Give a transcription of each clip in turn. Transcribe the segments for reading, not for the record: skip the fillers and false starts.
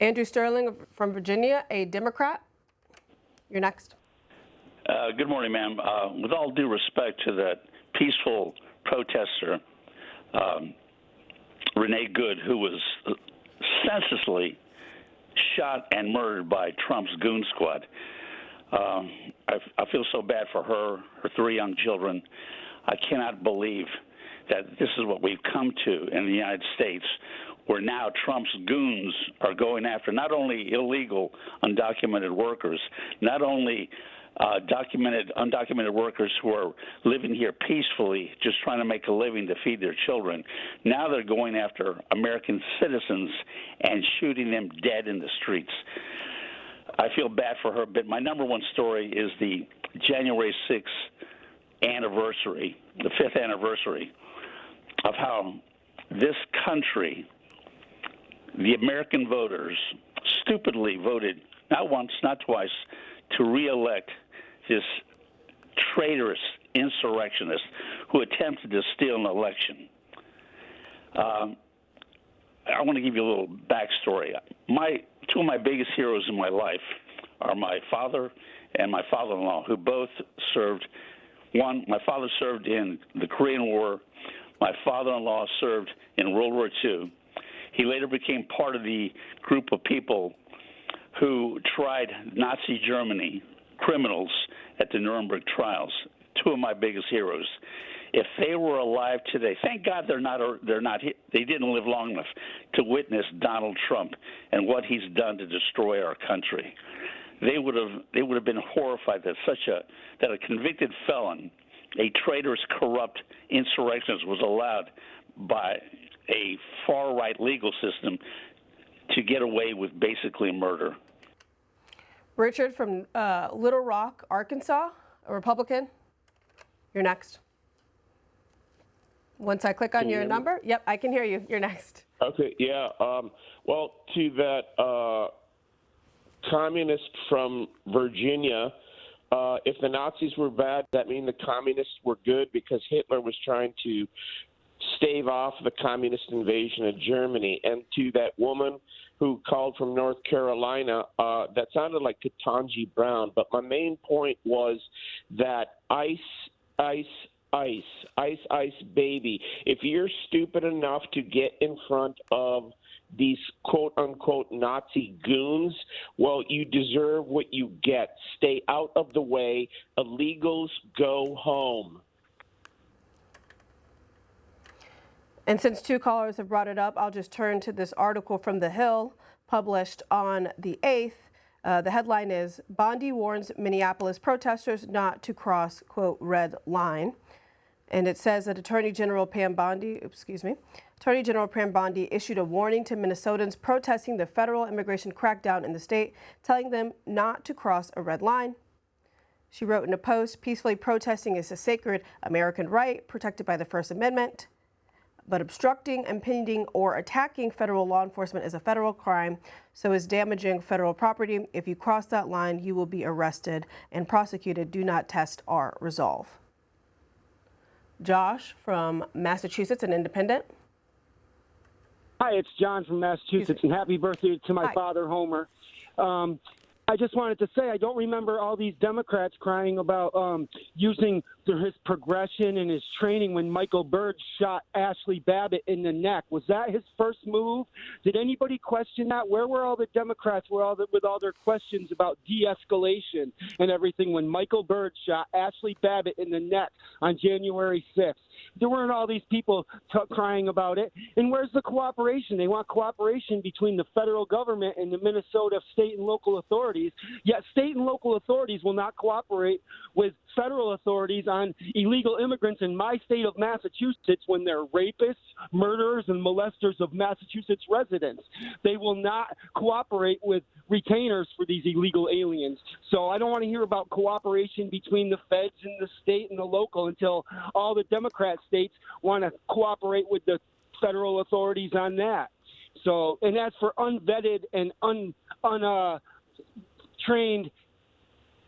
Andrew Sterling from Virginia, a Democrat. You're next. Good morning, ma'am. With all due respect to that peaceful protester, Renee Good, who was senselessly shot and murdered by Trump's goon squad, I feel so bad for her 3 young children. I cannot believe that this is what we've come to in the United States, where now Trump's goons are going after not only illegal undocumented workers, not only undocumented workers who are living here peacefully, just trying to make a living to feed their children. Now they're going after American citizens and shooting them dead in the streets. I feel bad for her, but my number one story is the January 6th anniversary, the 5th anniversary of how this country, the American voters, stupidly voted not once, not twice, to reelect this traitorous insurrectionist who attempted to steal an election. I want to give you a little backstory. Two of my biggest heroes in my life are my father and my father-in-law, who both served. My father served in the Korean War. My father-in-law served in World War II. He later became part of the group of people who tried Nazi Germany criminals at the Nuremberg trials. Two of my biggest heroes. If they were alive today, thank God they're not. They didn't live long enough to witness Donald Trump and what he's done to destroy our country. They would have been horrified that a convicted felon, a traitorous, corrupt insurrectionist, was allowed by a far-right legal system to get away with basically murder. Richard from Little Rock, Arkansas, a Republican. You're next. Once I click on your number, yep, I can hear you. You're next. Okay, yeah. Well, to that communist from Virginia, if the Nazis were bad, that means the communists were good, because Hitler was trying to stave off the communist invasion of Germany. And to that woman who called from North Carolina, that sounded like Ketanji Brown. But my main point was that ice, baby. If you're stupid enough to get in front of these quote-unquote Nazi goons, well, you deserve what you get. Stay out of the way. Illegals, go home. And since 2 callers have brought it up, I'll just turn to this article from The Hill, published on the 8th. The headline is, Bondi warns Minneapolis protesters not to cross, quote, red line. And it says that Attorney General Pam Bondi issued a warning to Minnesotans protesting the federal immigration crackdown in the state, telling them not to cross a red line. She wrote in a post, peacefully protesting is a sacred American right protected by the First Amendment, but obstructing, impeding, or attacking federal law enforcement is a federal crime, so is damaging federal property. If you cross that line, you will be arrested and prosecuted. Do not test our resolve. Josh from Massachusetts, an independent. Hi, it's John from Massachusetts, and happy birthday to my father, Homer. I just wanted to say I don't remember all these Democrats crying about using his progression and his training when Michael Byrd shot Ashley Babbitt in the neck. Was that his first move? Did anybody question that? Where were all the Democrats with all their questions about de-escalation and everything when Michael Byrd shot Ashley Babbitt in the neck on January 6th? There weren't all these people crying about it. And where's the cooperation? They want cooperation between the federal government and the Minnesota state and local authorities, yet state and local authorities will not cooperate with federal authorities on illegal immigrants in my state of Massachusetts when they're rapists, murderers, and molesters of Massachusetts residents. They will not cooperate with retainers for these illegal aliens. So I don't want to hear about cooperation between the feds and the state and the local until all the Democrat states want to cooperate with the federal authorities on that. So, and as for unvetted and untrained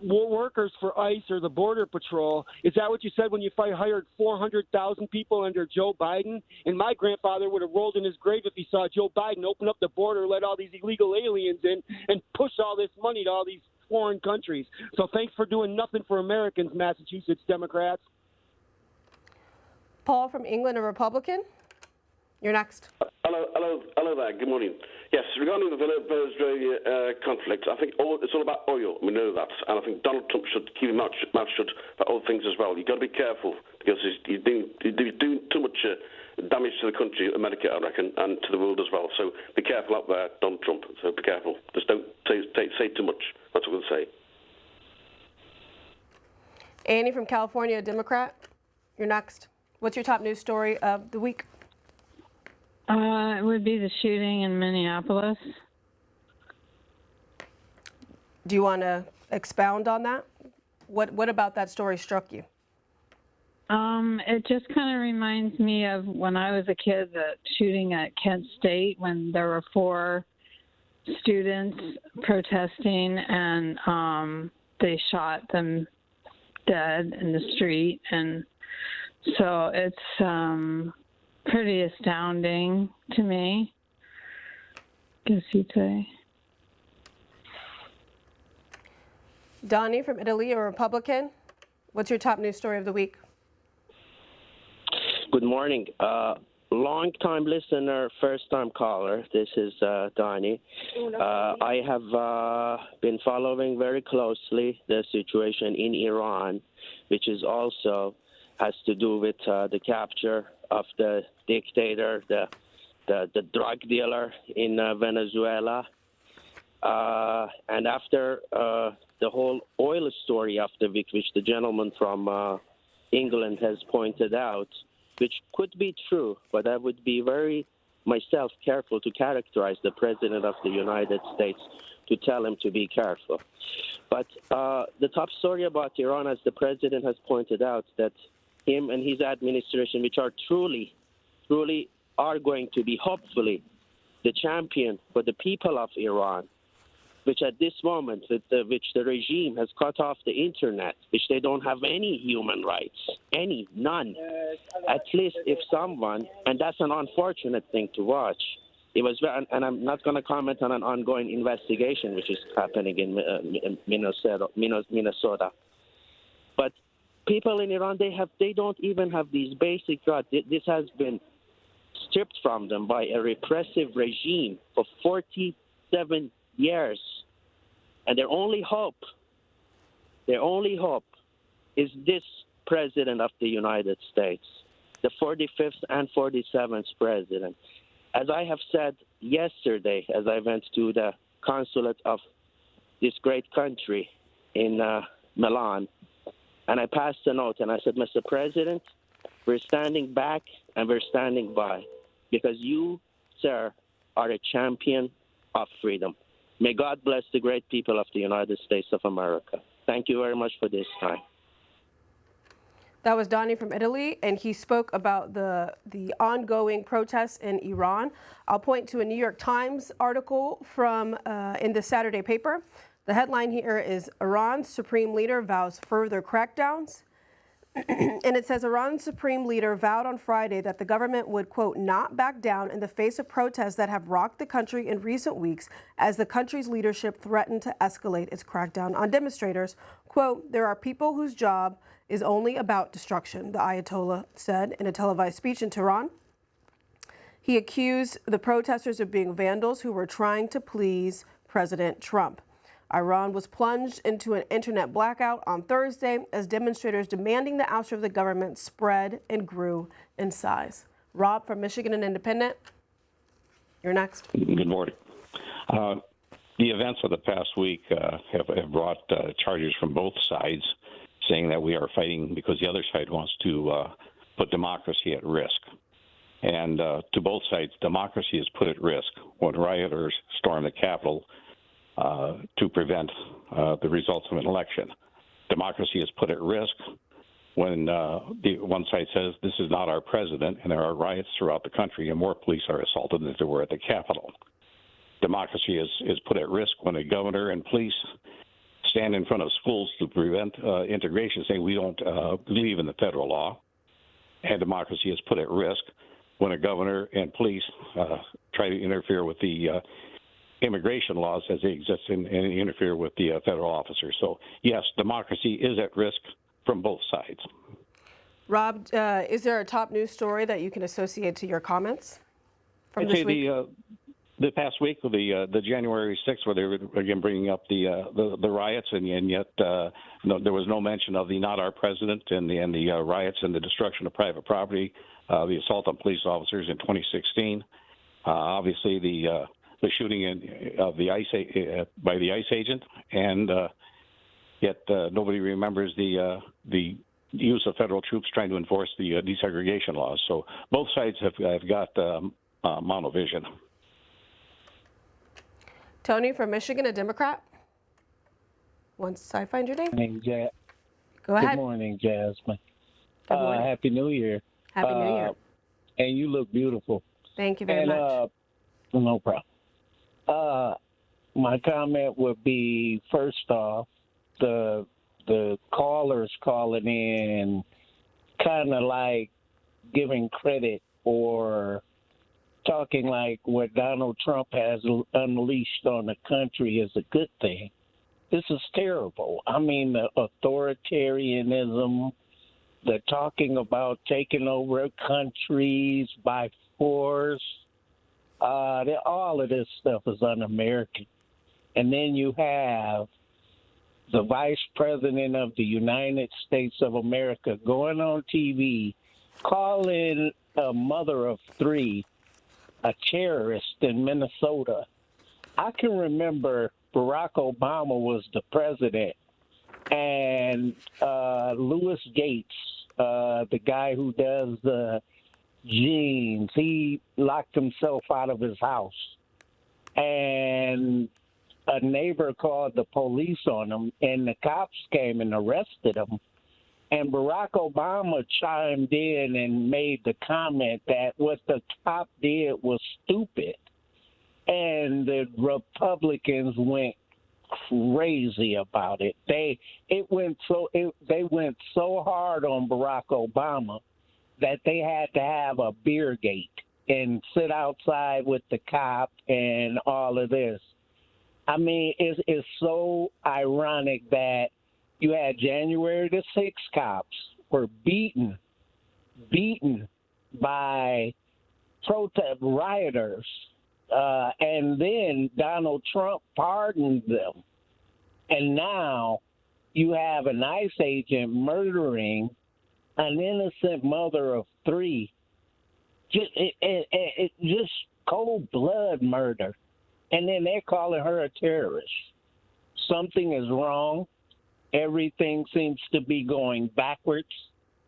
workers for ICE or the Border Patrol. Is that what you said when you hired 400,000 people under Joe Biden? And my grandfather would have rolled in his grave if he saw Joe Biden open up the border, let all these illegal aliens in, and push all this money to all these foreign countries. So thanks for doing nothing for Americans, Massachusetts Democrats. Paul from England, a Republican. You're next. Hello there. Good morning. Yes, regarding the Venezuela conflict, I think it's all about oil. We know that, and I think Donald Trump should keep his mouth shut about other things as well. You've got to be careful because he's doing too much damage to the country, America, I reckon, and to the world as well. So be careful out there, Donald Trump. So be careful. Just don't say too much. That's what I'm going to say. Annie from California, a Democrat. You're next. What's your top news story of the week? It would be the shooting in Minneapolis. Do you want to expound on that? What about that story struck you? It just kind of reminds me of when I was a kid, the shooting at Kent State when there were 4 students protesting and they shot them dead in the street. And so it's pretty astounding to me, I guess you'd say. Donnie from Italy, a Republican. What's your top news story of the week? Good morning. Long-time listener, first-time caller. This is Donnie. I have been following very closely the situation in Iran, which is also has to do with the capture of the dictator, the drug dealer in Venezuela. And after the whole oil story of the week, which the gentleman from England has pointed out, which could be true, but I would be very, myself, careful to characterize the President of the United States to tell him to be careful. But the top story about Iran, as the President has pointed out, that him and his administration, which are truly are going to be, hopefully, the champion for the people of Iran, which at this moment, which the regime has cut off the internet, which they don't have any human rights, none. At least if someone, and that's an unfortunate thing to watch. It was, and I'm not going to comment on an ongoing investigation which is happening in Minnesota. But people in Iran, they don't even have these basic rights. This has been stripped from them by a repressive regime for 47 years. And their only hope is this President of the United States, the 45th and 47th President. As I have said yesterday, as I went to the consulate of this great country in Milan, and I passed a note and I said, Mr. President, we're standing back and we're standing by because you, sir, are a champion of freedom. May God bless the great people of the United States of America. Thank you very much for this time. That was Donnie from Italy, and he spoke about the ongoing protests in Iran. I'll point to a New York Times article from in the Saturday paper. The headline here is Iran's Supreme Leader vows further crackdowns. And it says Iran's Supreme Leader vowed on Friday that the government would, quote, not back down in the face of protests that have rocked the country in recent weeks as the country's leadership threatened to escalate its crackdown on demonstrators. Quote, there are people whose job is only about destruction, the Ayatollah said in a televised speech in Tehran. He accused the protesters of being vandals who were trying to please President Trump. Iran was plunged into an internet blackout on Thursday as demonstrators demanding the ouster of the government spread and grew in size. Rob from Michigan and Independent, you're next. Good morning. The events of the past week have brought charges from both sides saying that we are fighting because the other side wants to put democracy at risk. And to both sides, democracy is put at risk when rioters storm the Capitol to prevent the results of an election. Democracy is put at risk when the one side says this is not our president and there are riots throughout the country and more police are assaulted than there were at the Capitol. Democracy is put at risk when a governor and police stand in front of schools to prevent integration, saying we don't believe in the federal law, and democracy is put at risk when a governor and police try to interfere with the immigration laws as they exist and interfere with the federal officers. So, yes, democracy is at risk from both sides. Rob, is there a top news story that you can associate to your comments from this week? The past week, the January 6th, where they were again bringing up the riots, and yet there was no mention of the "Not Our President" and the riots and the destruction of private property, the assault on police officers in 2016. Obviously, the shooting of the by the ICE agent, and yet nobody remembers the use of federal troops trying to enforce the desegregation laws. So both sides have got monovision. Tony from Michigan, a Democrat. Once I find your name. Go ahead. Good morning, Jasmine. Good morning. Happy New Year. Happy New Year. And you look beautiful. Thank you very much. No problem. My comment would be, first off, the callers calling in kind of like giving credit or talking like what Donald Trump has unleashed on the country is a good thing. This is terrible. I mean, the authoritarianism, the talking about taking over countries by force, all of this stuff is un-American. And then you have the Vice President of the United States of America going on TV, calling a mother of three a terrorist in Minnesota. I can remember Barack Obama was the president, and Louis Gates, the guy who does the jeans, he locked himself out of his house. And a neighbor called the police on him, and the cops came and arrested him. And Barack Obama chimed in and made the comment that what the cop did was stupid. And the Republicans went crazy about it. They went so hard on Barack Obama that they had to have a beer gate and sit outside with the cop and all of this. I mean, it's so ironic that you had January the 6th cops were beaten by protest rioters, and then Donald Trump pardoned them. And now you have an ICE agent murdering an innocent mother of three. Just cold blood murder. And then they're calling her a terrorist. Something is wrong. Everything seems to be going backwards,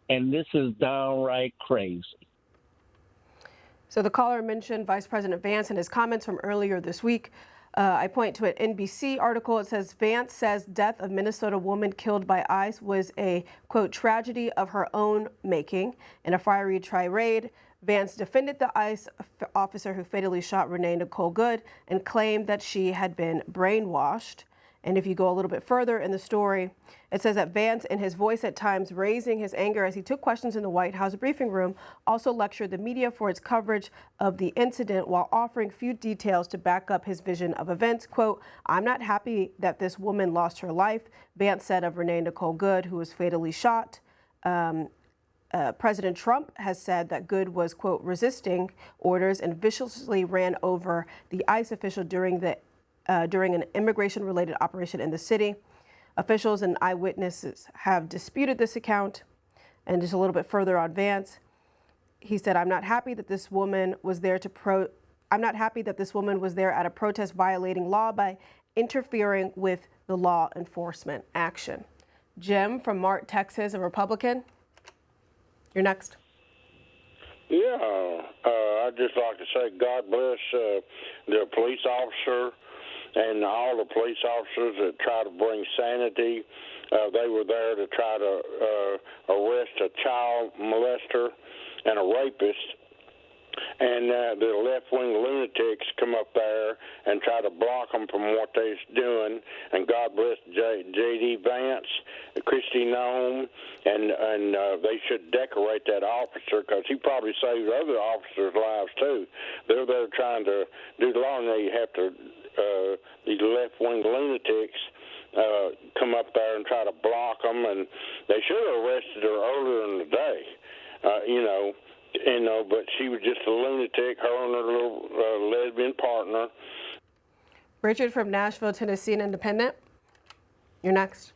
and this is downright crazy. So the caller mentioned Vice President Vance and his comments from earlier this week. I point to an NBC article. It says, Vance says death of Minnesota woman killed by ICE was a, quote, tragedy of her own making. In a fiery tirade, Vance defended the ICE officer who fatally shot Renee Nicole Good and claimed that she had been brainwashed. And if you go a little bit further in the story, it says that Vance, in his voice at times raising his anger as he took questions in the White House briefing room, also lectured the media for its coverage of the incident while offering few details to back up his vision of events. Quote, I'm not happy that this woman lost her life, Vance said of Renee Nicole Good, who was fatally shot. President Trump has said that Good was, quote, resisting orders and viciously ran over the ICE official during an immigration-related operation in the city. Officials and eyewitnesses have disputed this account. And just a little bit further on Vance, he said, I'm not happy that this woman was there at a protest violating law by interfering with the law enforcement action. Jim from Mart, Texas, a Republican. You're next. Yeah, I'd just like to say God bless the police officer and all the police officers that try to bring sanity. They were there to try to arrest a child molester and a rapist, and the left-wing lunatics come up there and try to block them from what they're doing. And God bless J.D. Vance, Christy Nome, and they should decorate that officer because he probably saved other officers' lives too. They're there trying to do the law, and they have to these left-wing lunatics come up there and try to block them, and they should have arrested her earlier in the day, but she was just a lunatic, her and her little lesbian partner. Richard from Nashville, Tennessee, an independent. You're next.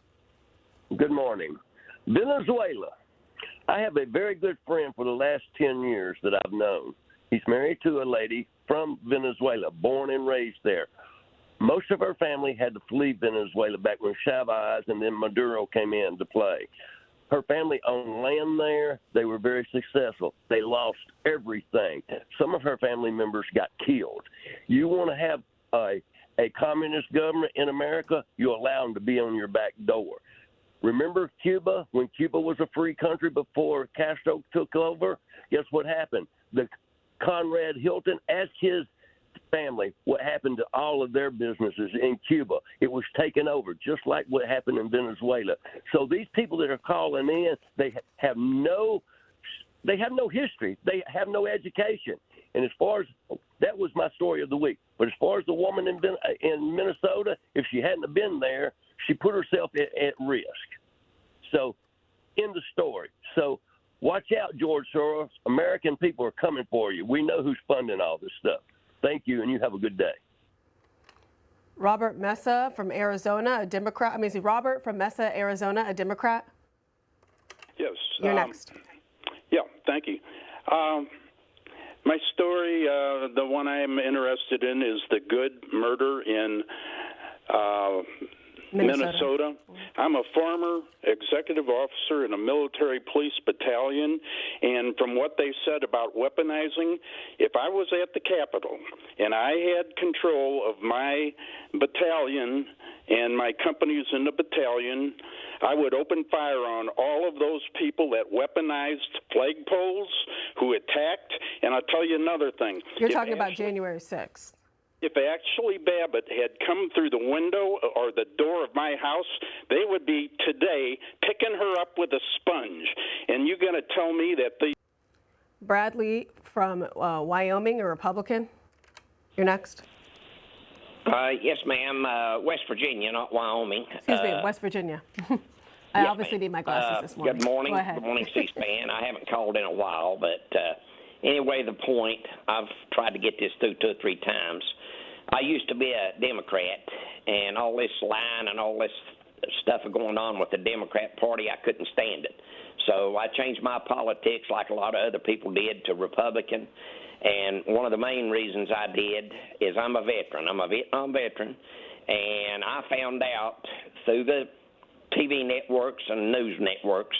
Good morning. Venezuela. I have a very good friend for the last 10 years that I've known. He's married to a lady from Venezuela, born and raised there. Most of her family had to flee Venezuela back when Chavez and then Maduro came in to play. Her family owned land there. They were very successful. They lost everything. Some of her family members got killed. You want to have a communist government in America, you allow them to be on your back door. Remember Cuba, when Cuba was a free country before Castro took over? Guess what happened? The Conrad Hilton asked his family what happened to all of their businesses in Cuba. It was taken over, just like what happened in Venezuela. So these people that are calling in, they have no history. They have no education. And as far as that was my story of the week. But as far as the woman in Minnesota, if she hadn't have been there, she put herself at risk. So, in the story. So, watch out, George Soros. American people are coming for you. We know who's funding all this stuff. Thank you, and you have a good day. Robert Mesa from Arizona, a Democrat. Robert from Mesa, Arizona, a Democrat. Yes. You're next. Yeah, thank you. My story, the one I'm interested in, is the Good murder in Minnesota. I'm a former executive officer in a military police battalion, and from what they said about weaponizing, if I was at the Capitol and I had control of my battalion and my companies in the battalion, I would open fire on all of those people that weaponized flagpoles, who attacked. And I'll tell you another thing. You're talking about January 6th. If Ashley Babbitt had come through the window or the door of my house, they would be today picking her up with a sponge. And you're going to tell me that the Bradley from Wyoming, a Republican. You're next. Yes, ma'am. West Virginia, not Wyoming. Excuse me, West Virginia. I obviously need my glasses this morning. Good morning. Go ahead. Good morning, Cspan. I haven't called in a while, but anyway, the point, I've tried to get this through 2 or 3 times. I used to be a Democrat, and all this lying and all this stuff going on with the Democrat Party, I couldn't stand it. So I changed my politics like a lot of other people did to Republican. And one of the main reasons I did is I'm a veteran. I'm a Vietnam veteran, and I found out through the TV networks and news networks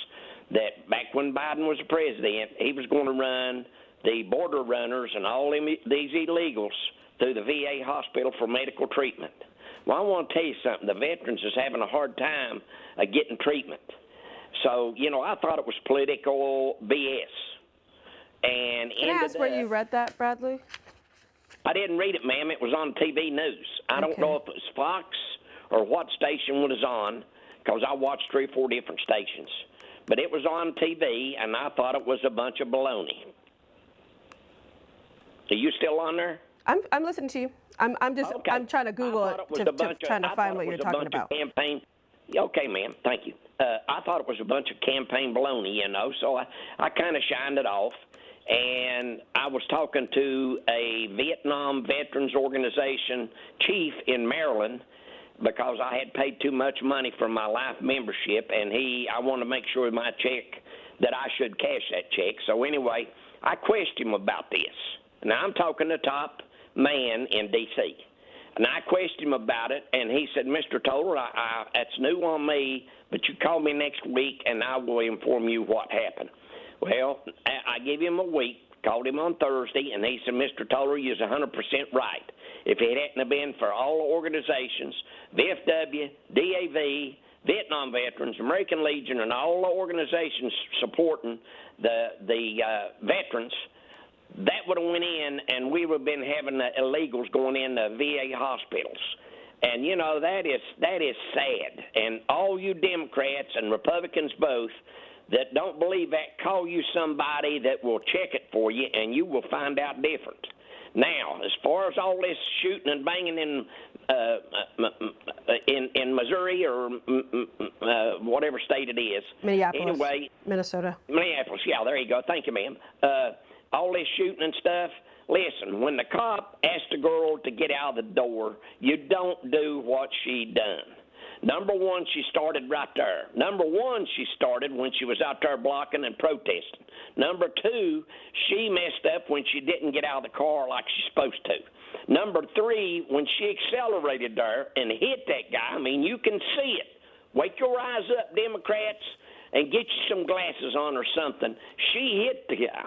that back when Biden was the president, he was going to run the border runners and all these illegals through the VA hospital for medical treatment. Well, I want to tell you something. The veterans is having a hard time getting treatment. So, I thought it was political BS. And can I ask where you read that, Bradley? I didn't read it, ma'am. It was on TV news. I don't know if it was Fox or what station it was on, because I watched 3 or 4 different stations. But it was on TV, and I thought it was a bunch of baloney. Are you still on there? I'm listening to you. I'm trying to Google it to trying to find what you're talking about. Campaign. Okay, ma'am. Thank you. I thought it was a bunch of campaign baloney, so I kind of shined it off. And I was talking to a Vietnam Veterans Organization chief in Maryland because I had paid too much money for my life membership, and I wanted to make sure my check that I should cash that check. So anyway, I questioned him about this. Now, I'm talking to top man in D.C., and I questioned him about it, and he said, Mr. Toller, that's new on me, but you call me next week, and I will inform you what happened. Well, I gave him a week, called him on Thursday, and he said, Mr. Toller, you're 100% right. If it hadn't have been for all the organizations, VFW, DAV, Vietnam Veterans, American Legion, and all the organizations supporting the veterans, that would have went in, and we would have been having the illegals going into VA hospitals. And, you know, that is sad. And all you Democrats and Republicans both that don't believe that, call you somebody that will check it for you, and you will find out different. Now, as far as all this shooting and banging in Missouri or whatever state it is, Minneapolis, anyway, Minnesota. Minneapolis, yeah, there you go. Thank you, ma'am. All this shooting and stuff. Listen, when the cop asked a girl to get out of the door, you don't do what she done. Number one, she started right there. Number one, she started when she was out there blocking and protesting. Number two, she messed up when she didn't get out of the car like she's supposed to. Number three, when she accelerated there and hit that guy, I mean, you can see it. Wake your eyes up, Democrats, and get you some glasses on or something. She hit the guy.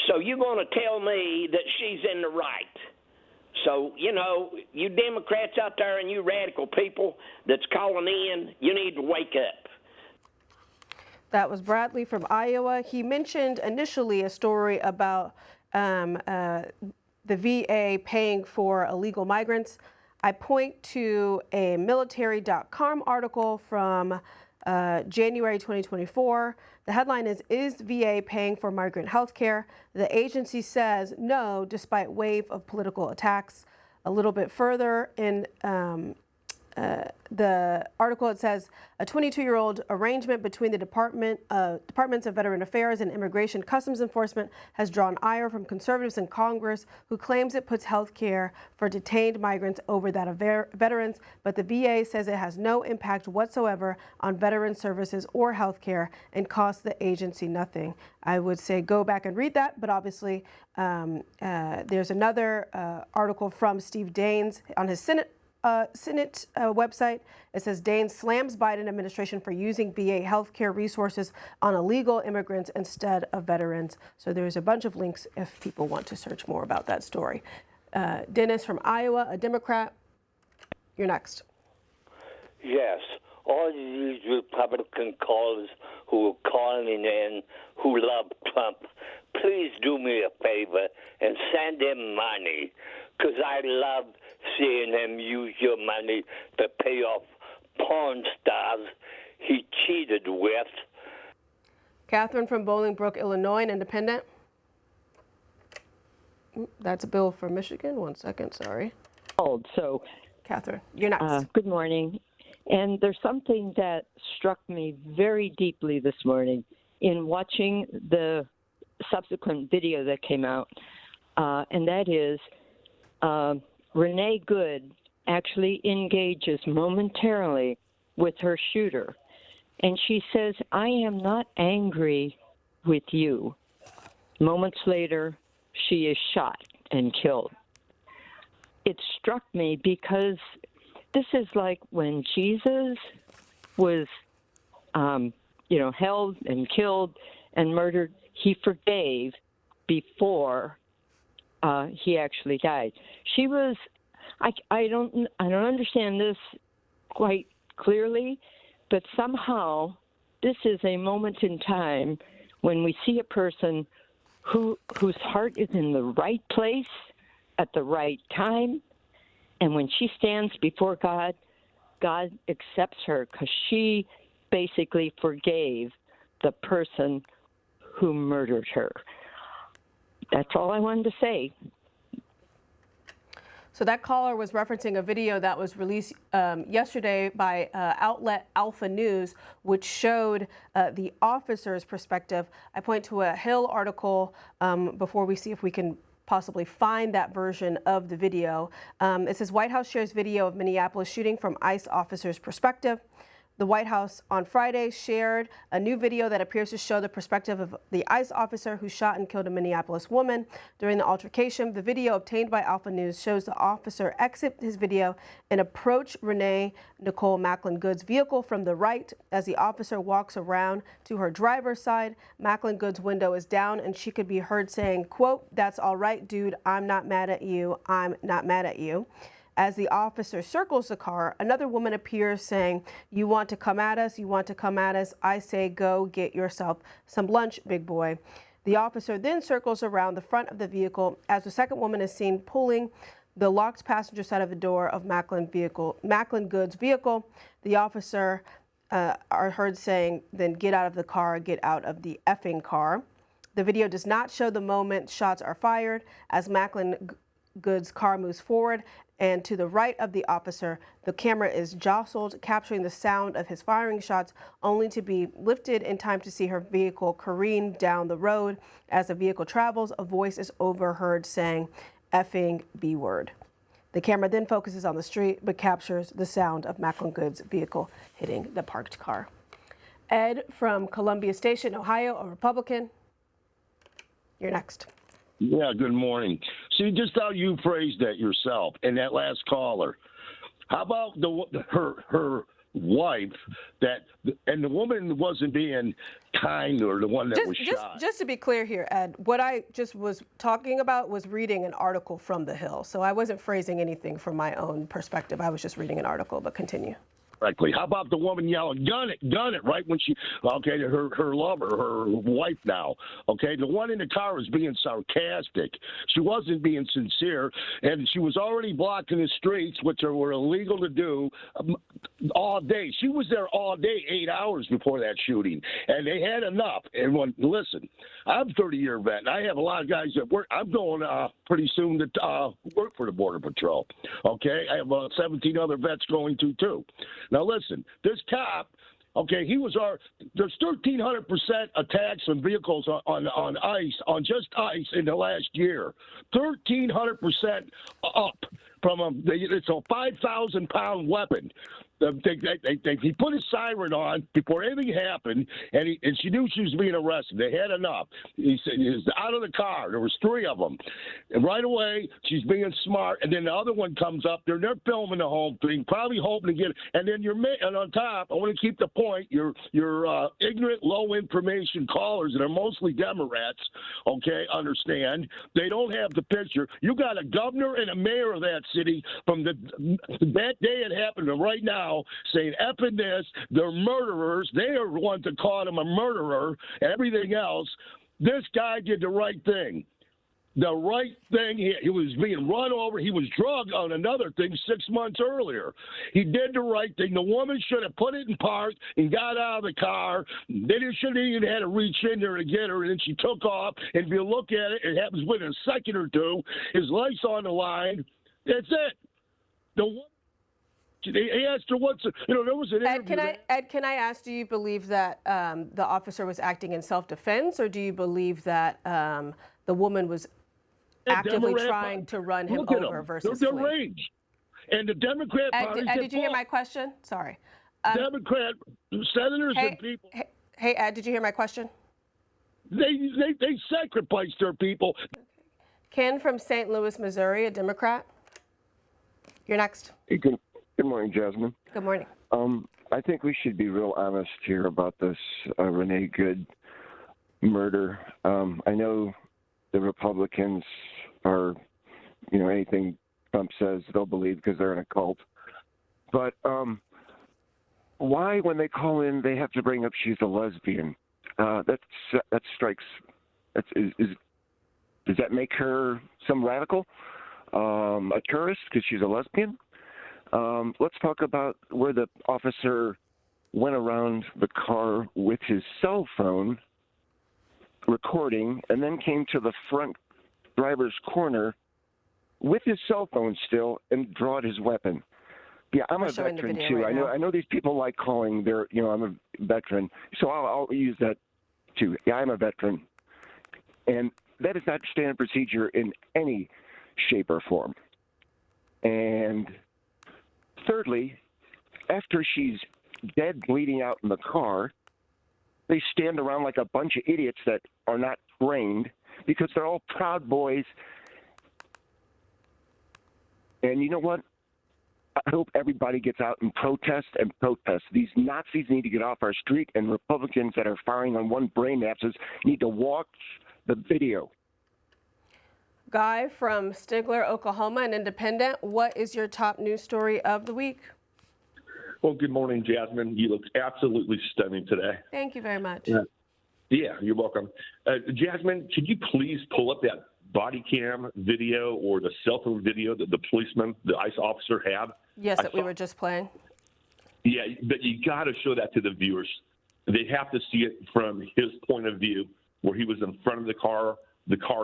So you're going to tell me that she's in the right. So, you know, you Democrats out there and you radical people that's calling in, you need to wake up. That was Bradley from Iowa. He mentioned initially a story about the VA paying for illegal migrants. I point to a military.com article from January 2024. The headline is VA paying for migrant health care? The agency says no, despite wave of political attacks. A little bit further in the article, it says a 22-year-old arrangement between the Departments of Veteran Affairs and Immigration Customs Enforcement has drawn ire from conservatives in Congress who claims it puts health care for detained migrants over that of veterans, but the VA says it has no impact whatsoever on veteran services or health care and costs the agency nothing. I would say go back and read that, but obviously there's another article from Steve Daines on his Senate website. It says Daines slams Biden administration for using VA healthcare resources on illegal immigrants instead of veterans. So there's a bunch of links if people want to search more about that story. Dennis from Iowa, a Democrat. You're next. Yes. All these Republican callers who are calling in who love Trump, please do me a favor and send him money, because I love seeing him use your money to pay off porn stars he cheated with. Catherine from Bolingbrook, Illinois, an independent. That's Bill from Michigan. 1 second, sorry. So, Catherine, you're next. Good morning. And there's something that struck me very deeply this morning in watching the subsequent video that came out, and that is Renee Good actually engages momentarily with her shooter, and she says, "I am not angry with you." Moments later, she is shot and killed. It struck me because this is like when Jesus was, held and killed and murdered. He forgave before he actually died. She was. I don't understand this quite clearly, but somehow this is a moment in time when we see a person whose heart is in the right place at the right time. And when she stands before God, God accepts her because she basically forgave the person who murdered her. That's all I wanted to say. So that caller was referencing a video that was released yesterday by outlet Alpha News, which showed the officer's perspective. I point to a Hill article before we see if we can possibly find that version of the video. It says White House shares video of Minneapolis shooting from ICE officer's perspective. The White House on Friday shared a new video that appears to show the perspective of the ICE officer who shot and killed a Minneapolis woman during the altercation. The video obtained by Alpha News shows the officer exit his video and approach Renee Nicole Macklin Good's vehicle from the right. As the officer walks around to her driver's side, Macklin Good's window is down and she could be heard saying, quote, "That's all right, dude. I'm not mad at you. I'm not mad at you." As the officer circles the car, another woman appears saying, "You want to come at us? You want to come at us? I say go get yourself some lunch, big boy." The officer then circles around the front of the vehicle as the second woman is seen pulling the locked passenger side of the door of Macklin Goods vehicle. The officer are heard saying, "Then get out of the car, get out of the effing car." The video does not show the moment shots are fired as Macklin Goods car moves forward and to the right of the officer. The camera is jostled, capturing the sound of his firing shots, only to be lifted in time to see her vehicle careen down the road. As the vehicle travels, a voice is overheard saying, "Effing B word." The camera then focuses on the street but captures the sound of Macklin Goods' vehicle hitting the parked car. Ed from Columbia Station, Ohio, a Republican. You're next. Yeah, good morning. See, just how you phrased that yourself and that last caller. How about her wife and the woman wasn't being kind or the one that was shot? Just to be clear here, Ed, what I just was talking about was reading an article from The Hill. So I wasn't phrasing anything from my own perspective. I was just reading an article, but continue. Correctly. How about the woman yelling, gun it, right when she, okay, her lover, her wife now, okay? The one in the car was being sarcastic. She wasn't being sincere, and she was already blocking the streets, which were illegal to do, all day. She was there all day, 8 hours before that shooting, and they had enough. Everyone, listen, I'm a 30-year vet, and I have a lot of guys that work. I'm going pretty soon to work for the Border Patrol, okay? I have 17 other vets going to, too. Now, listen, this cop, okay, there's 1,300% attacks on vehicles on ice, on just ice in the last year. 1,300% up from it's a 5,000-pound weapon. He put his siren on before anything happened, and she knew she was being arrested. They had enough. He said he was out of the car. There was 3 of them, and right away she's being smart. And then the other one comes up. They're filming the whole thing, probably hoping to get. And then and on top, I want to keep the point. Your ignorant, low information callers that are mostly Democrats. Okay, understand? They don't have the picture. You got a governor and a mayor of that city from that day it happened to right now, saying effing this, they're murderers. They are the ones that called him a murderer and everything else. This guy did the right thing. The right thing. He was being run over. He was drugged on another thing 6 months earlier. He did the right thing. The woman should have put it in park and got out of the car. They should have even had to reach in there to get her, and then she took off. And if you look at it, it happens within a second or two. His life's on the line. That's it. He asked her there was an interview. Ed, can I ask, do you believe that the officer was acting in self-defense, or do you believe that the woman was actively trying to run him over versus they're flee? raged. And the Democrat Party... Ed, did you hear my question? Sorry. Democrat senators and people... Hey, Ed, did you hear my question? They sacrificed their people. Ken from St. Louis, Missouri, a Democrat. You're next. Good morning, Jasmine. Good morning. I think we should be real honest here about this Renee Good murder. I know the Republicans are, anything Trump says they'll believe because they're in a cult. But why, when they call in, they have to bring up she's a lesbian? That strikes. Does that make her some radical, a tourist because she's a lesbian? Let's talk about where the officer went around the car with his cell phone recording and then came to the front driver's corner with his cell phone still and drawed his weapon. Yeah, I'm a veteran too. Right I know these people like calling their, I'm a veteran, so I'll use that too. Yeah, I'm a veteran. And that is not standard procedure in any shape or form. And thirdly, after she's dead, bleeding out in the car, they stand around like a bunch of idiots that are not trained because they're all Proud Boys. And you know what? I hope everybody gets out and protest. These Nazis need to get off our street, and Republicans that are firing on one brain abscess need to watch the video. Guy from Stigler, Oklahoma, an independent. What is your top news story of the week? Well, good morning, Jasmine. You look absolutely stunning today. Thank you very much. Yeah. Yeah, you're welcome. Jasmine, could you please pull up that body cam video or the cell phone video that the policeman, the ICE officer had? Yes, that we were just playing. Yeah, but you got to show that to the viewers. They have to see it from his point of view, where he was in front of the car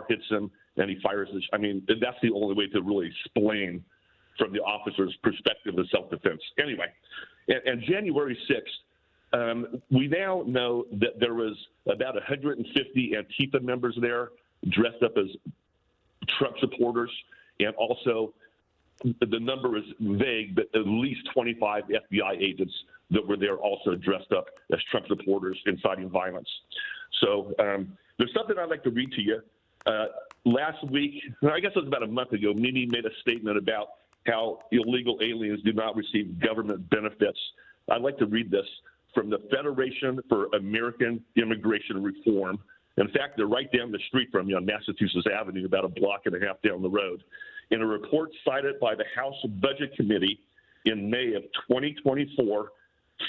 hits him, and he fires. I mean, that's the only way to really explain from the officer's perspective of self-defense. Anyway, and January 6th, we now know that there was about 150 Antifa members there dressed up as Trump supporters, and also the number is vague, but at least 25 FBI agents that were there also dressed up as Trump supporters inciting violence. So there's something I'd like to read to you. Last week, I guess it was about a month ago, Mimi made a statement about how illegal aliens do not receive government benefits. I'd like to read this from the Federation for American Immigration Reform. In fact, they're right down the street from you on Massachusetts Avenue, about a block and a half down the road. In a report cited by the House Budget Committee in May of 2024,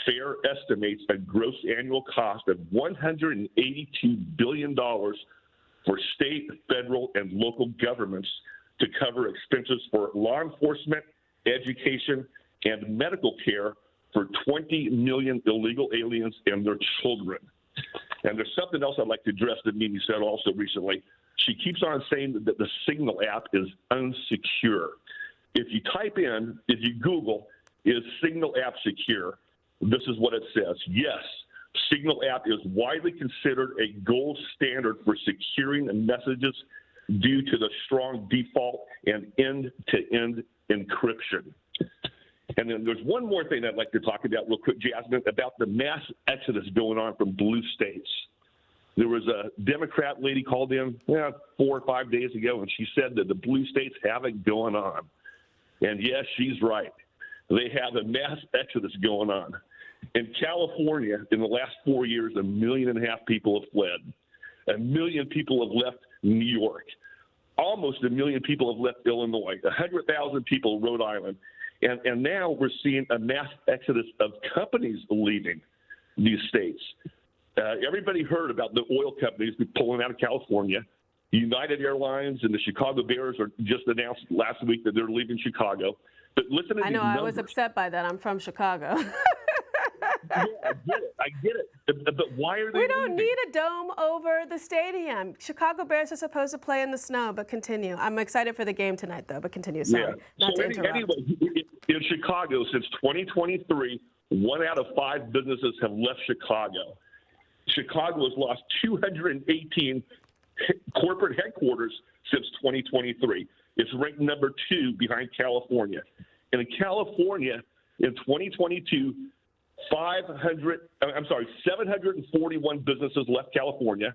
FAIR estimates a gross annual cost of $182 billion for state, federal, and local governments to cover expenses for law enforcement, education, and medical care for 20 million illegal aliens and their children. And there's something else I'd like to address that Mimi said also recently. She keeps on saying that the Signal app is unsecure. If you Google, is Signal app secure? This is what it says. Yes, Signal app is widely considered a gold standard for securing messages due to the strong default and end-to-end encryption. And then there's one more thing I'd like to talk about real quick, Jasmine, about the mass exodus going on from blue states. There was a Democrat lady called in 4 or 5 days ago, and she said that the blue states have it going on. And yes, she's right. They have a mass exodus going on. In California, in the last 4 years, 1.5 million people have fled. 1 million people have left New York. Almost 1 million people have left Illinois. 100,000 people Rhode Island. And now we're seeing a mass exodus of companies leaving these states. Everybody heard about the oil companies pulling out of California. United Airlines and the Chicago Bears are just announced last week that they're leaving Chicago. But listen to I these know, numbers. I was upset by that. I'm from Chicago. Yeah, I get it. But why are they We don't leaving? need a dome over the stadium. Chicago Bears are supposed to play in the snow, but continue. I'm excited for the game tonight, though, but continue. Sorry, not to interrupt. Anyway, in Chicago, since 2023, 1 out of 5 businesses have left Chicago. Chicago has lost 218 corporate headquarters since 2023. It's ranked number 2 behind California. And in California, in 2022, 741 businesses left California,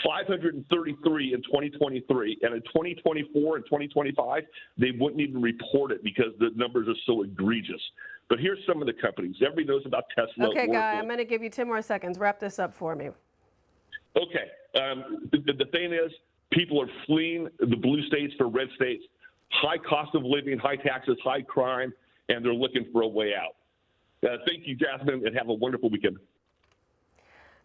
533 in 2023, and in 2024 and 2025, they wouldn't even report it because the numbers are so egregious. But here's some of the companies. Everybody knows about Tesla. Okay, Oracle. Guy, I'm going to give you 10 more seconds. Wrap this up for me. Okay. The thing is, people are fleeing the blue states for red states. High cost of living, high taxes, high crime, and they're looking for a way out. Thank you, Jasmine, and have a wonderful weekend.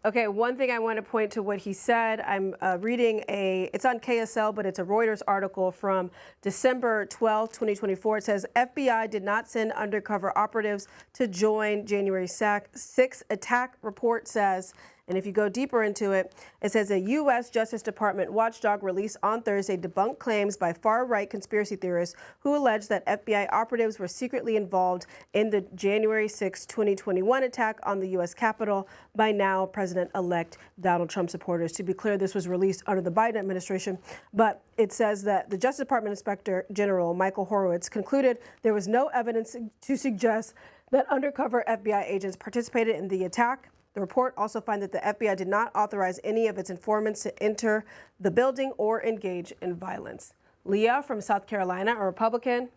Okay, one thing I want to point to what he said. I'm reading it's on KSL, but it's a Reuters article from December 12, 2024. It says FBI did not send undercover operatives to join January 6th attack, report says. And if you go deeper into it, it says a U.S. Justice Department watchdog release on Thursday debunked claims by far-right conspiracy theorists who allege that FBI operatives were secretly involved in the January 6, 2021 attack on the U.S. Capitol by now President-elect Donald Trump supporters. To be clear, this was released under the Biden administration, but it says that the Justice Department Inspector General Michael Horowitz concluded there was no evidence to suggest that undercover FBI agents participated in the attack. The report also finds that the FBI did not authorize any of its informants to enter the building or engage in violence. Leah from South Carolina, a Republican,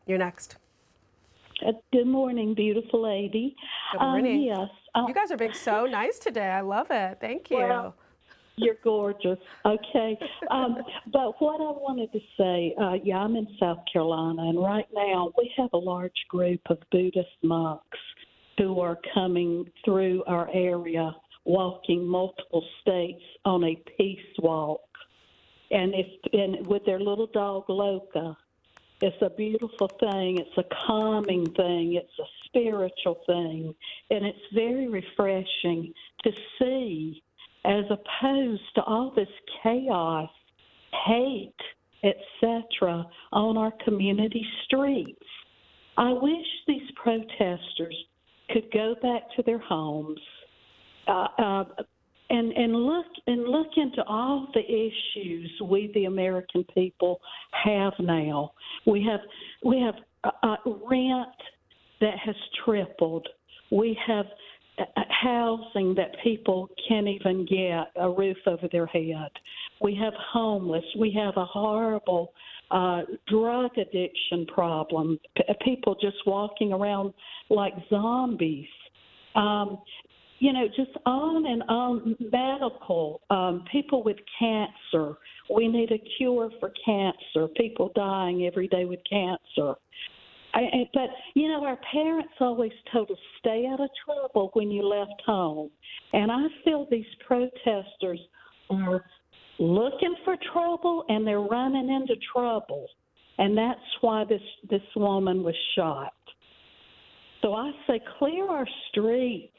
you're next. Good morning, beautiful lady. Good morning. Yes. You guys are being so nice today. I love it. Thank you. Well, you're gorgeous. Okay. But what I wanted to say, I'm in South Carolina, and right now we have a large group of Buddhist monks who are coming through our area walking multiple states on a peace walk. And with their little dog Loca, it's a beautiful thing. It's a calming thing. It's a spiritual thing. And it's very refreshing to see, as opposed to all this chaos, hate, etc., on our community streets. I wish these protesters could go back to their homes and look into all the issues we, the American people, have now. We have rent that has tripled. We have housing that people can't even get a roof over their head. We have homeless. We have a horrible drug addiction problem. People just walking around like zombies. Just on and on. Medical, people with cancer. We need a cure for cancer. People dying every day with cancer. But our parents always told us, stay out of trouble when you left home. And I feel these protesters are looking for trouble, and they're running into trouble. And that's why this woman was shot. So I say, clear our streets.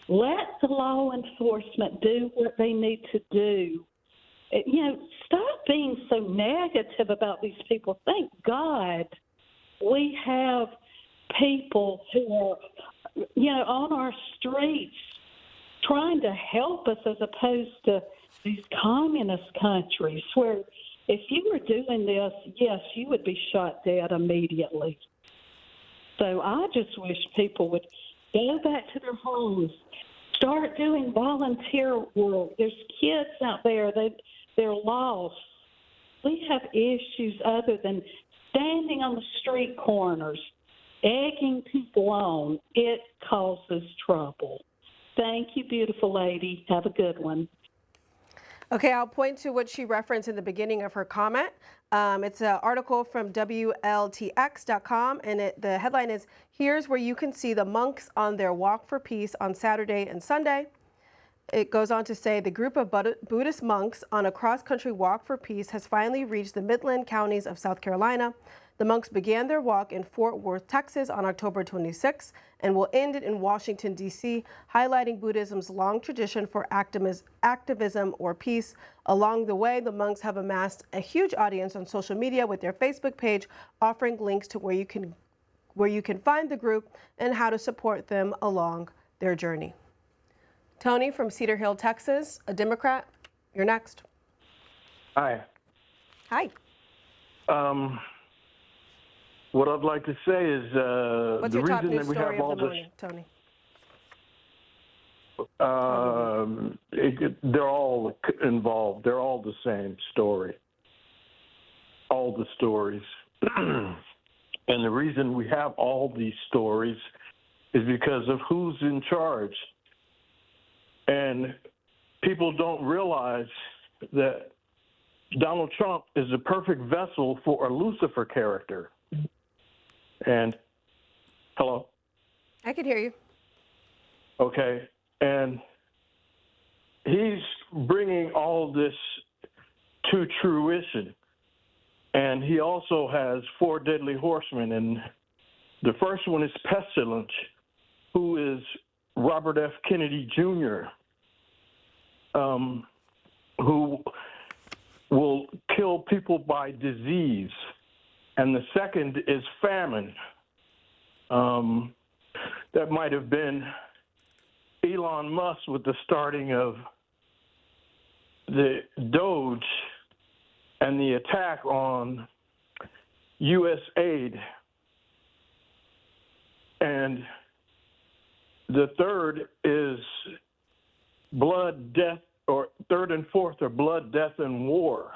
Let the law enforcement do what they need to do. Stop being so negative about these people. Thank God we have people who are, on our streets trying to help us, as opposed to these communist countries where if you were doing this, yes, you would be shot dead immediately. So I just wish people would go back to their homes, start doing volunteer work. There's kids out there, they're lost. We have issues other than standing on the street corners, egging people on. It causes trouble. Thank you, beautiful lady. Have a good one. Okay, I'll point to what she referenced in the beginning of her comment. It's an article from WLTX.com, and the headline is, "Here's where you can see the monks on their walk for peace on Saturday and Sunday." It goes on to say the group of Buddhist monks on a cross-country walk for peace has finally reached the Midland counties of South Carolina. The monks began their walk in Fort Worth, Texas on October 26 and will end it in Washington, D.C., highlighting Buddhism's long tradition for activism or peace. Along the way, the monks have amassed a huge audience on social media with their Facebook page offering links to where you can find the group and how to support them along their journey. Tony from Cedar Hill, Texas, a Democrat. You're next. Hi. Hi. What I'd like to say is What's the your top reason news that we story have all of the this. morning, Tony? They're all involved. They're all the same story. All the stories. And the reason we have all these stories is because of who's in charge. And people don't realize that Donald Trump is a perfect vessel for a Lucifer character. And, hello? I can hear you. Okay. And he's bringing all this to fruition. And he also has 4 deadly horsemen. And the first one is Pestilence, who is Robert F. Kennedy Jr., who will kill people by disease. And the second is famine. That might have been Elon Musk with the starting of the Doge and the attack on U.S. aid. And the third is blood, death, or third and fourth are blood, death, and war.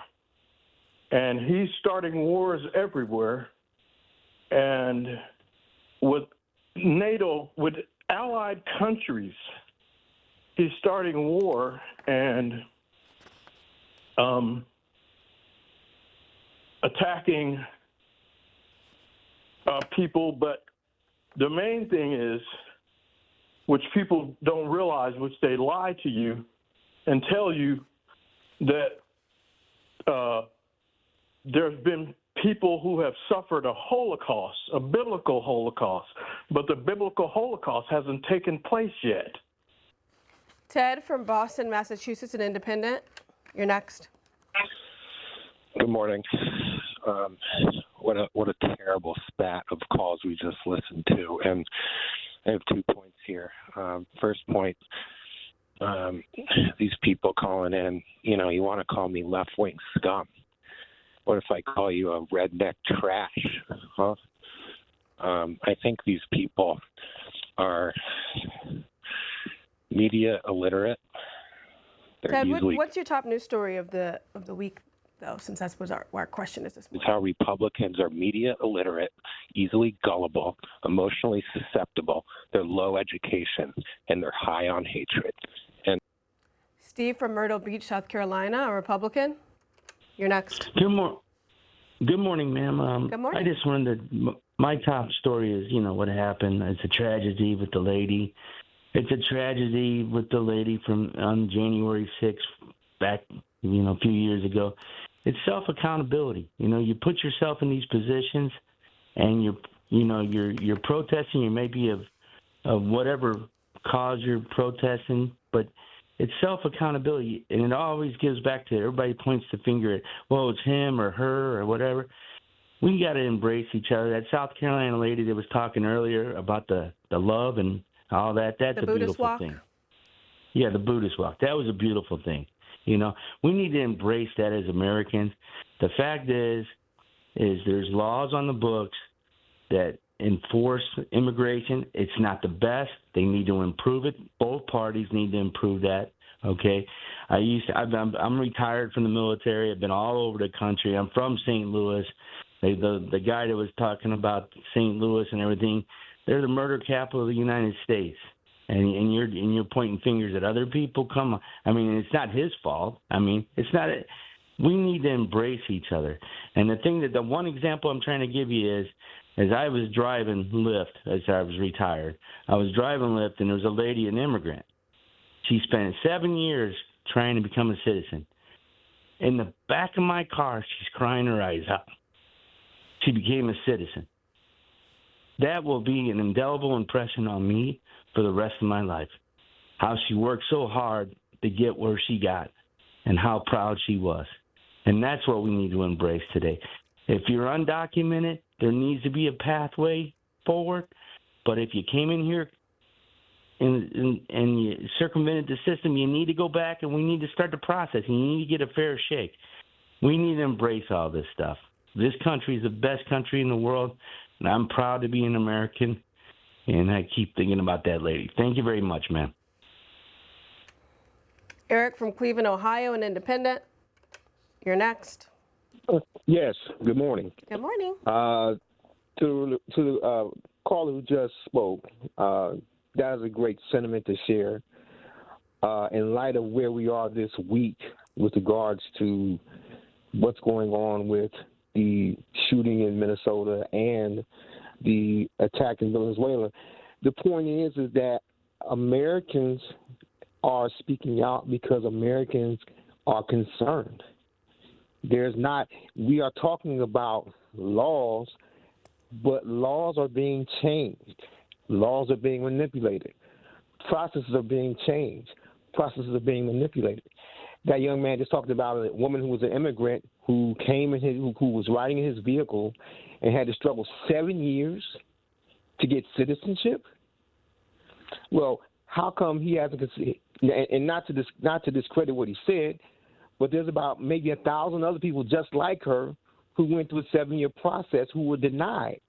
And he's starting wars everywhere. And with NATO, with allied countries, he's starting war and attacking people. But the main thing is, which people don't realize, which they lie to you and tell you that there's been people who have suffered a Holocaust, a biblical Holocaust, but the biblical Holocaust hasn't taken place yet. Ted from Boston, Massachusetts, an independent. You're next. Good morning. What a terrible spat of calls we just listened to, and I have 2 points here. First point, these people calling in, you want to call me left-wing scum. What if I call you a redneck trash? Huh? I think these people are media illiterate. Ted, what's your top news story of the week, though, since that's what our question is this morning? It's how Republicans are media illiterate, easily gullible, emotionally susceptible, they're low education, and they're high on hatred. And Steve from Myrtle Beach, South Carolina, a Republican. You're next. Good morning, ma'am. Good morning. I just wanted my top story is, what happened. It's a tragedy with the lady. It's a tragedy with the lady on January 6th back, a few years ago. It's self-accountability. You put yourself in these positions and you're protesting. You may be of whatever cause you're protesting, but it's self-accountability, and it always gives back to everybody points the finger at, well, it's him or her or whatever. We got to embrace each other. That South Carolina lady that was talking earlier about the love and all that, that's a beautiful thing. Yeah, the Buddhist walk. That was a beautiful thing. We need to embrace that as Americans. The fact is there's laws on the books that enforce immigration. It's not the best. They need to improve it. Both parties need to improve that. Okay, I'm retired from the military. I've been all over the country. I'm from St. Louis. The guy that was talking about St. Louis and everything, they're the murder capital of the United States. And you're pointing fingers at other people. Come on, it's not his fault. It's not. We need to embrace each other. And the one example I'm trying to give you is, as I was driving Lyft, as I was retired, I was driving Lyft, and there was a lady, an immigrant. She spent 7 years trying to become a citizen. In the back of my car, she's crying her eyes out. She became a citizen. That will be an indelible impression on me for the rest of my life. How she worked so hard to get where she got and how proud she was. And that's what we need to embrace today. If you're undocumented, there needs to be a pathway forward. But if you came in here and you circumvented the system, you need to go back and we need to start the process. And you need to get a fair shake. We need to embrace all this stuff. This country is the best country in the world, and I'm proud to be an American. And I keep thinking about that lady. Thank you very much, man. Eric from Cleveland, Ohio, an independent. You're next. Yes. Good morning. Good morning. To the caller who just spoke, that is a great sentiment to share. In light of where we are this week with regards to what's going on with the shooting in Minnesota and the attack in Venezuela, the point is that Americans are speaking out because Americans are concerned. We are talking about laws, but laws are being changed. Laws are being manipulated. Processes are being changed. Processes are being manipulated. That young man just talked about a woman who was an immigrant who who was riding in his vehicle and had to struggle 7 years to get citizenship. Well, how come he hasn't? And not to discredit what he said, but there's about maybe 1,000 other people just like her who went through a 7-year process who were denied.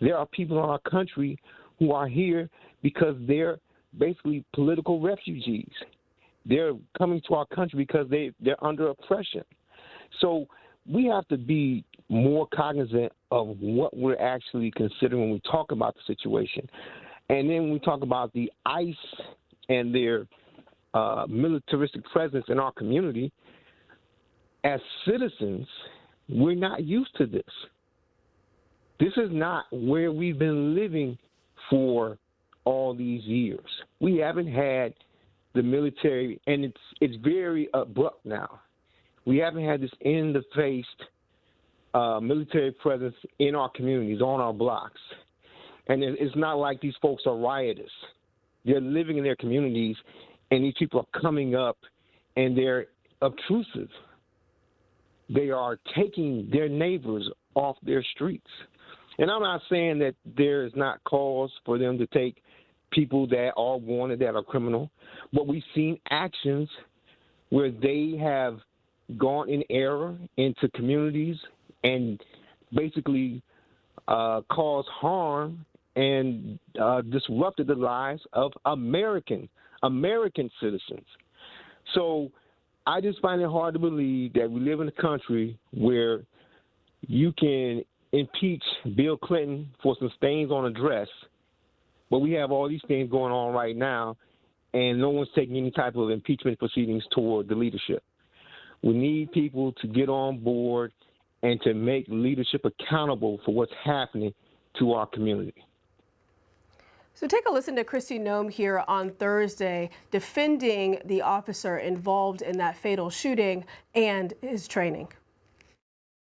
There are people in our country who are here because they're basically political refugees. They're coming to our country because they're under oppression. So we have to be more cognizant of what we're actually considering when we talk about the situation. And then when we talk about the ICE and their militaristic presence in our community, as citizens, we're not used to this. This is not where we've been living for all these years. We haven't had the military, and it's very abrupt now. We haven't had this in-the-face military presence in our communities, on our blocks. And it's not like these folks are riotous. They're living in their communities, and these people are coming up, and they're obtrusive. They are taking their neighbors off their streets. And I'm not saying that there is not cause for them to take people that are wanted, that are criminal, but we've seen actions where they have gone in error into communities and basically caused harm and disrupted the lives of American citizens. So I just find it hard to believe that we live in a country where you can impeach Bill Clinton for some stains on a dress, but we have all these things going on right now, and no one's taking any type of impeachment proceedings toward the leadership. We need people to get on board and to make leadership accountable for what's happening to our community. So take a listen to Kristi Noem here on Thursday defending the officer involved in that fatal shooting and his training.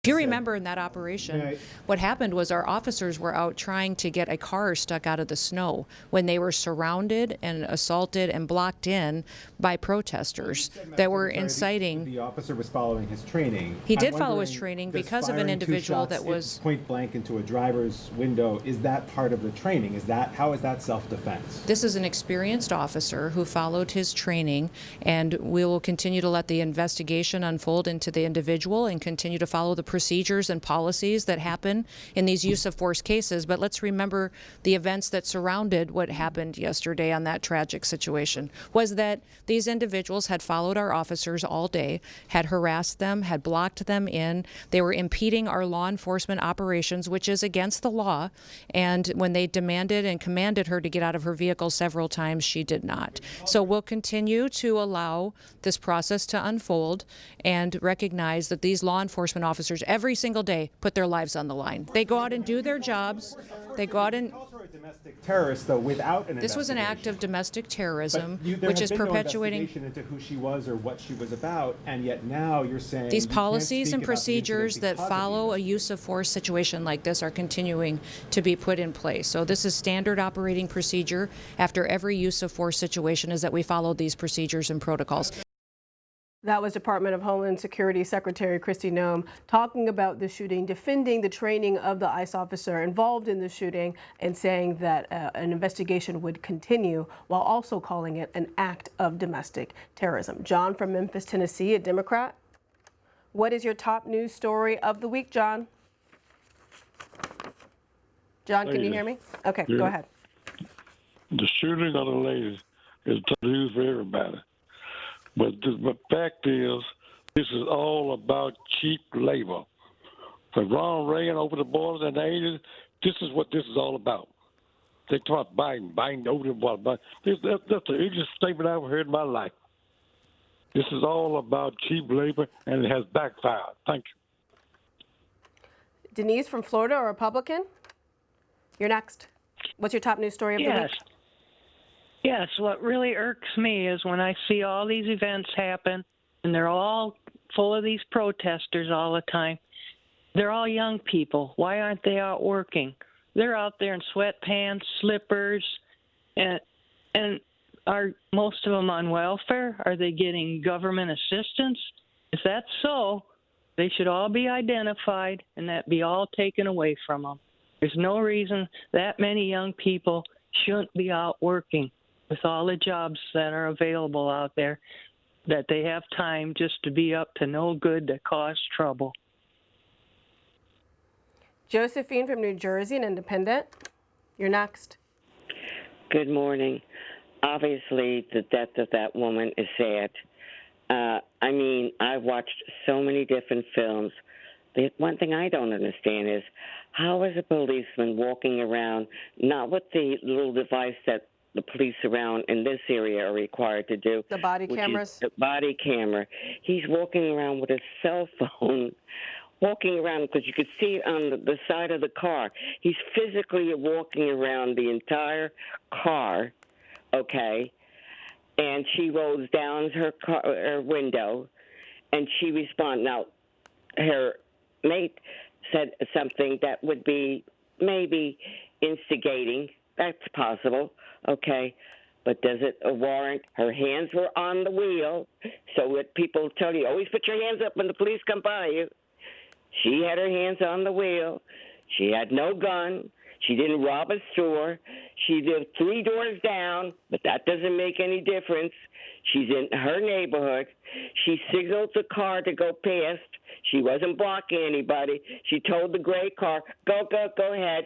If you remember in that operation, what happened was our officers were out trying to get a car stuck out of the snow when they were surrounded and assaulted and blocked in by protesters that were inciting. The officer was following his training. He did follow his training because of an individual that was point blank into a driver's window. Is that part of the training? How is that self-defense? This is an experienced officer who followed his training, and we will continue to let the investigation unfold into the individual and continue to follow the procedures and policies that happen in these use of force cases. But let's remember the events that surrounded what happened yesterday on that tragic situation was that these individuals had followed our officers all day, had harassed them, had blocked them in. They were impeding our law enforcement operations, which is against the law. And when they demanded and commanded her to get out of her vehicle several times, she did not. So we'll continue to allow this process to unfold and recognize that these law enforcement officers every single day put their lives on the line. They go out and do their jobs. They go out and Domestic terrorists, though, without an This was an act of domestic terrorism, there which had is been perpetuating no investigation into who she was or what she was about, and yet now you're saying these you can't policies speak and about the procedures incident that because of follow a use of force situation like this are continuing to be put in place. So this is standard operating procedure after every use of force situation, is that we follow these procedures and protocols. That was Department of Homeland Security Secretary Kristi Noem talking about the shooting, defending the training of the ICE officer involved in the shooting, and saying that an investigation would continue, while also calling it an act of domestic terrorism. John from Memphis, Tennessee, a Democrat. What is your top news story of the week, John? John, can you hear me? Okay, go ahead. The shooting of the lady is tough news for everybody. But the fact is, this is all about cheap labor. From Ronald Reagan over the border in the 80s, this is what this is all about. They talk Biden over the border. That's the easiest statement I've ever heard in my life. This is all about cheap labor, and it has backfired. Thank you. Denise from Florida, a Republican. You're next. What's your top news story of the week? Yes, what really irks me is when I see all these events happen and they're all full of these protesters all the time. They're all young people. Why aren't they out working? They're out there in sweatpants, slippers, and are most of them on welfare? Are they getting government assistance? If that's so, they should all be identified and that be all taken away from them. There's no reason that many young people shouldn't be out working with all the jobs that are available out there, that they have time just to be up to no good to cause trouble. Josephine from New Jersey, an independent. You're next. Good morning. Obviously, the death of that woman is sad. I mean, I've watched so many different films. The one thing I don't understand is, how is a policeman walking around, not with the little device that the police around in this area are required to do. The body cameras? The body camera. He's walking around with his cell phone walking around, because you could see it on the side of the car. He's physically walking around the entire car, okay? And she rolls down her window, and she responds. Now, her mate said something that would be maybe instigating. That's possible, okay? But does it warrant? Her hands were on the wheel, so what people tell you, always put your hands up when the police come by you. She had her hands on the wheel. She had no gun. She didn't rob a store. She lived 3 doors down, but that doesn't make any difference. She's in her neighborhood. She signaled the car to go past. She wasn't blocking anybody. She told the gray car, go ahead.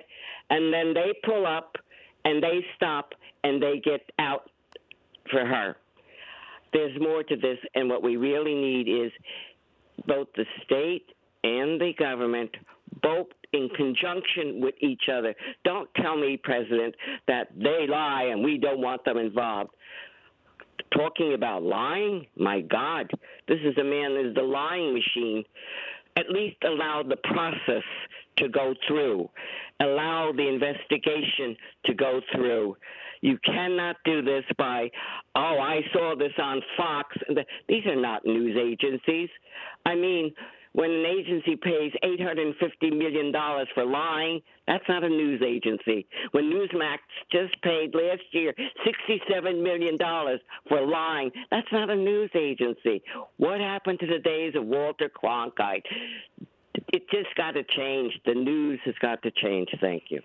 And then they pull up, and they stop, and they get out for her. There's more to this, and what we really need is both the state and the government, both in conjunction with each other. Don't tell me, President, that they lie and we don't want them involved. Talking about lying? My God, this is a man that is the lying machine. At least allow the process to go through. Allow the investigation to go through. You cannot do this by, oh, I saw this on Fox. These are not news agencies. I mean, when an agency pays $850 million for lying, that's not a news agency. When Newsmax just paid last year $67 million for lying, that's not a news agency. What happened to the days of Walter Cronkite? It just got to change. The news has got to change. Thank you.